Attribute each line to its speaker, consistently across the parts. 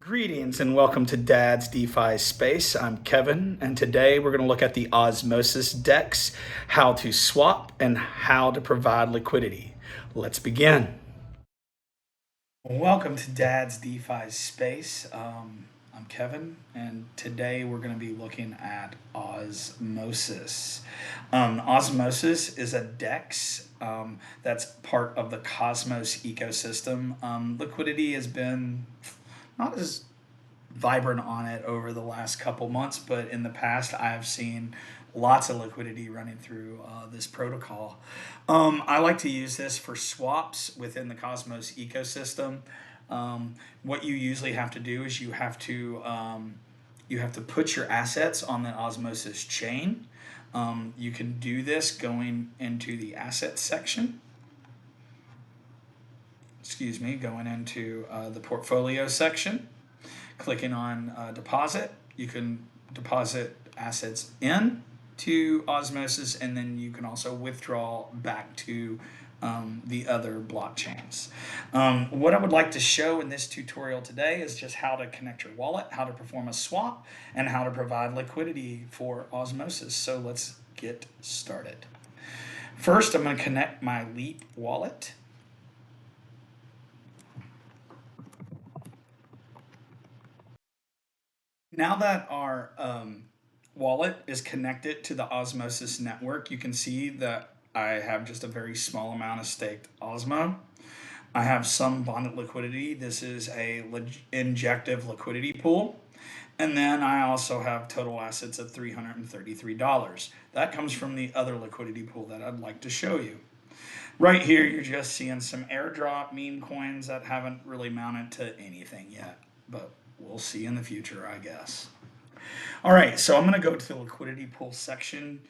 Speaker 1: Greetings and welcome to Dad's DeFi Space. I'm Kevin, and today we're going to look at the Osmosis Dex, how to swap, and how to provide liquidity. Let's begin. Welcome to Dad's DeFi Space. I'm Kevin, and today we're going to be looking at Osmosis. Osmosis is a DEX that's part of the Cosmos ecosystem. Liquidity has been not as vibrant on it over the last couple months, but in the past I've seen lots of liquidity running through this protocol. I like to use this for swaps within the Cosmos ecosystem. What you usually have to do is you have to put your assets on the Osmosis chain. You can do this going into the assets section. Going into the portfolio section, clicking on deposit. You can deposit assets in to Osmosis, and then you can also withdraw back to the other blockchains. What I would like to show in this tutorial today is just how to connect your wallet, how to perform a swap, and how to provide liquidity for Osmosis. So let's get started. First, I'm going to connect my Leap wallet. Now that our wallet is connected to the Osmosis network, you can see that I have just a very small amount of staked Osmo. I have some bonded liquidity. This is a injective liquidity pool. And then I also have total assets of $333. That comes from the other liquidity pool that I'd like to show you. Right here, you're just seeing some airdrop meme coins that haven't really mounted to anything yet, but we'll see in the future, I guess. All right, so I'm going to go to the liquidity pool section.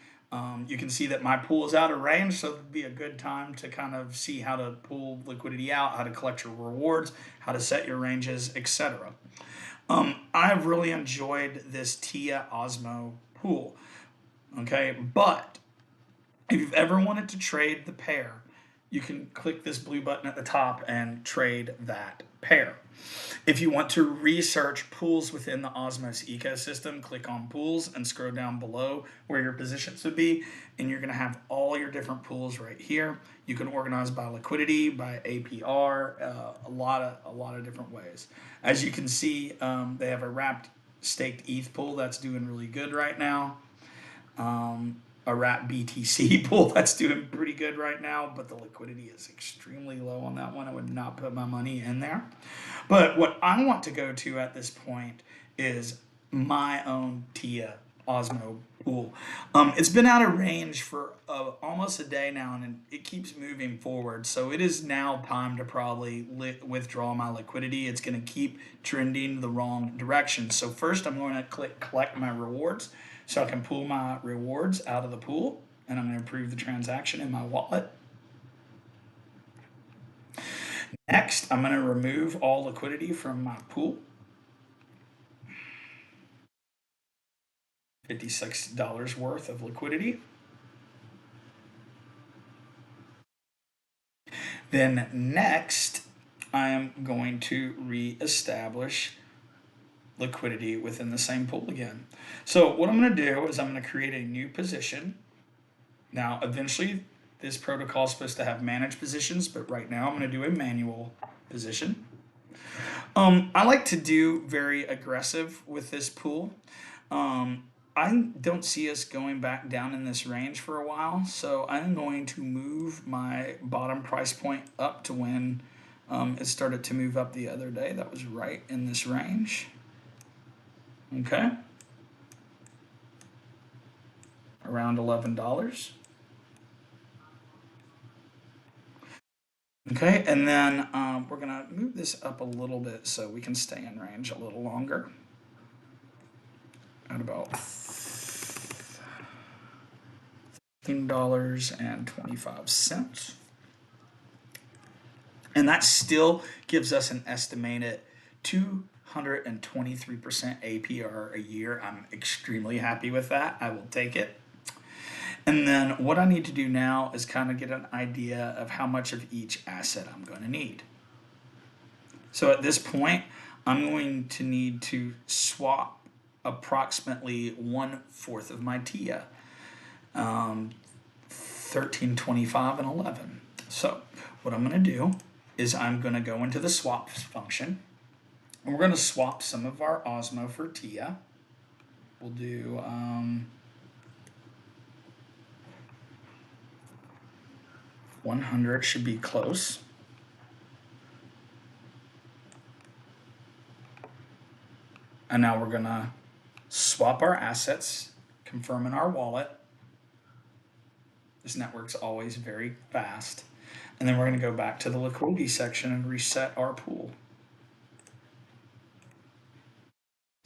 Speaker 1: You can see that my pool is out of range, so it'd be a good time to kind of see how to pull liquidity out, how to collect your rewards, how to set your ranges, etc. I've really enjoyed this TIA OSMO pool, okay? But if you've ever wanted to trade the pair, you can click this blue button at the top and trade that pair. If you want to research pools within the Osmos ecosystem, click on pools and scroll down below where your positions would be, and you're going to have all your different pools right here. You can organize by liquidity, by APR, a lot of different ways. As you can see, they have a wrapped staked ETH pool that's doing really good right now. A wrap BTC pool that's doing pretty good right now, but the liquidity is extremely low on that one. I would not put my money in there. But what I want to go to at this point is my own TIA OSMO pool. It's been out of range for almost a day now, and it keeps moving forward. So it is now time to probably withdraw my liquidity. It's going to keep trending the wrong direction. So first I'm going to click collect my rewards, so I can pull my rewards out of the pool, and I'm going to approve the transaction in my wallet. Next, I'm going to remove all liquidity from my pool. $56 worth of liquidity. Then next, I am going to reestablish liquidity within the same pool again. So what I'm going to do is I'm going to create a new position. Now, eventually, this protocol is supposed to have managed positions, but right now I'm going to do a manual position. I like to do very aggressive with this pool. I don't see us going back down in this range for a while, so I'm going to move my bottom price point up to when it started to move up the other day. That was right in this range. Okay. Around $11. Okay, and then we're gonna move this up a little bit so we can stay in range a little longer. At about $15.25. And that still gives us an estimated 223% APR a year. I'm extremely happy with that. I will take it. And then what I need to do now is kind of get an idea of how much of each asset I'm going to need. So at this point, I'm going to need to swap approximately 1/4 of my TIA, 13, 25, and 11. So what I'm going to do is I'm going to go into the swaps function, and we're going to swap some of our Osmo for TIA. We'll do 100 should be close. And now we're going to swap our assets, confirm in our wallet. This network's always very fast. And then we're going to go back to the liquidity section and reset our pool.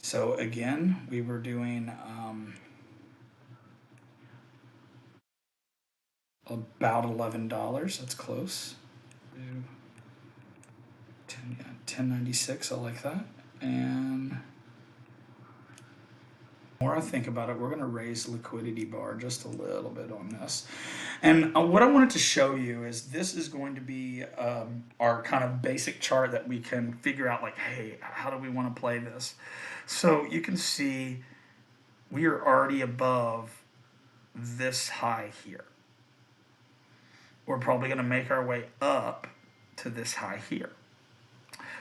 Speaker 1: So again, we were doing about $11. That's close. 1096, I like that. And the more I think about it, we're going to raise the liquidity bar just a little bit on this. And what I wanted to show you is this is going to be our kind of basic chart that we can figure out, like, hey, how do we want to play this? So you can see we are already above this high here. We're probably going to make our way up to this high here.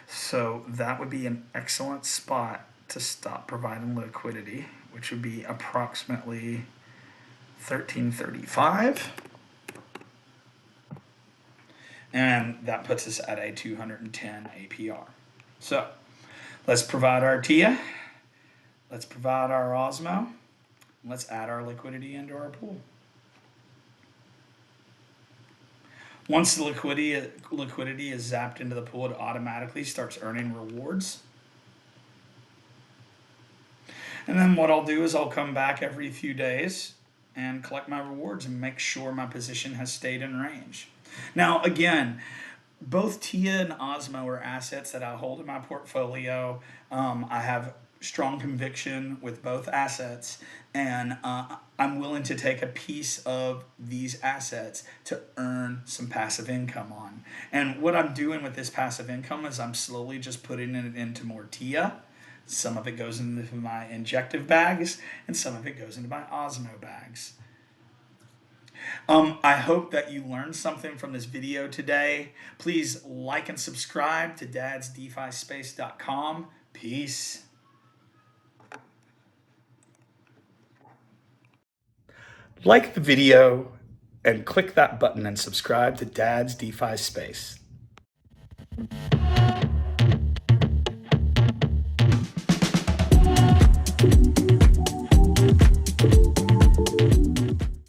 Speaker 1: So that would be an excellent spot to stop providing liquidity, which would be approximately 1335. And that puts us at a 210 APR. So let's provide our TIA. Let's provide our Osmo. Let's add our liquidity into our pool. Once the liquidity is zapped into the pool, it automatically starts earning rewards. And then what I'll do is I'll come back every few days and collect my rewards and make sure my position has stayed in range. Now, again, both TIA and Osmo are assets that I hold in my portfolio. I have strong conviction with both assets, and I'm willing to take a piece of these assets to earn some passive income on. And what I'm doing with this passive income is I'm slowly just putting it into more TIA. Some of it goes into my Injective bags, and some of it goes into my Osmo bags. I hope that you learned something from this video today. Please like and subscribe to dadsdefispace.com. Peace. Like the video and click that button and subscribe to Dad's DeFi Space.